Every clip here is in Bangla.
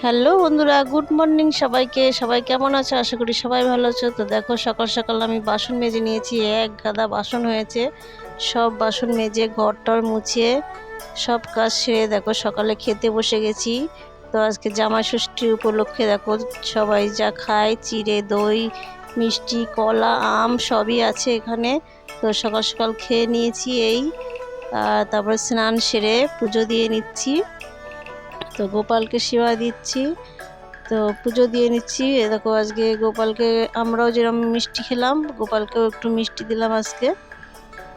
হ্যালো বন্ধুরা, গুড মর্নিং সবাইকে। সবাই কেমন আছো? আশা করি সবাই ভালো আছো। তো দেখো, সকাল সকাল আমি বাসন মেজে নিয়েছি। এক গাদা বাসন হয়েছে। সব বাসন মেজে ঘরটর মুছিয়ে সব কাজ সেরে দেখো সকালে খেতে বসে গেছি। তো আজকে জামাই ষষ্ঠী উপলক্ষে দেখো সবাই যা খায়, চিড়ে, দই, মিষ্টি, কলা, আম সবই আছে এখানে। তো সকাল সকাল খেয়ে নিয়েছি তারপর স্নান সেরে পুজো দিয়ে নিচ্ছি। তো গোপালকে সেবা দিচ্ছি। তো পুজো দিয়ে নিচ্ছি। দেখো আজকে গোপালকে আমরাও যেরকম মিষ্টি খেলাম, গোপালকেও একটু মিষ্টি দিলাম আজকে।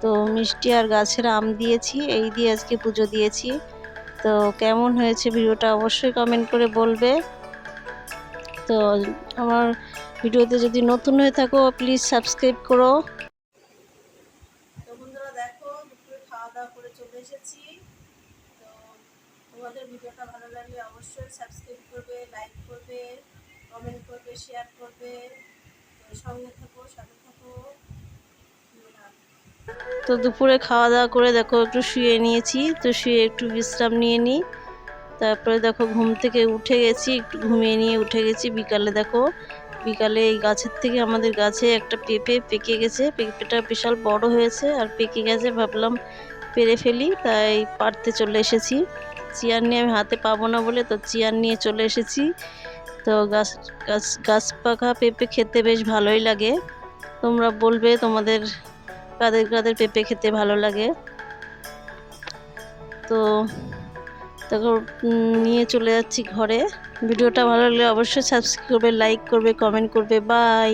তো মিষ্টি আর গাছের আম দিয়েছি, এই দিয়ে আজকে পুজো দিয়েছি। তো কেমন হয়েছে ভিডিওটা অবশ্যই কমেন্ট করে বলবে। তো আমার ভিডিওতে যদি নতুন হয়ে থাকো প্লিজ সাবস্ক্রাইব করো। তো বন্ধুরা দেখো, দুপুরে খাওয়া দাওয়া করে চলে এসেছি। তো তোমাদের ভিডিওটা ভালো লাগলে অবশ্যই সাবস্ক্রাইব করবে, লাইক করবে, কমেন্ট করবে, শেয়ার করবে। তো সঙ্গে থাকো, সাথে থাকো। তো দুপুরে খাওয়া দাওয়া করে দেখো একটু শুয়ে নিয়েছি। তো শুয়ে একটু বিশ্রাম নিয়ে নিই। তারপরে দেখো ঘুম থেকে উঠে গেছি, একটু ঘুমিয়ে নিয়ে উঠে গেছি। বিকালে এই গাছের থেকে আমাদের গাছে একটা পেঁপে পেকে গেছে। পেঁপেটা বিশাল বড় হয়েছে আর পেকে গেছে, ভাবলাম পেরে ফেলি, তাই পাড়তে চলে এসেছি। চেয়ার নিয়ে আমি হাতে পাবো না বলে তো চেয়ার নিয়ে চলে এসেছি। তো গাছ পাকা পেঁপে খেতে বেশ ভালোই লাগে। তোমরা বলবে তোমাদের কাদের কাদের পেঁপে খেতে ভালো লাগে। তো তখন নিয়ে চলে যাচ্ছি ঘরে। ভিডিওটা ভালো লাগলে অবশ্যই সাবস্ক্রাইব করবে, লাইক করবে, কমেন্ট করবে। বাই।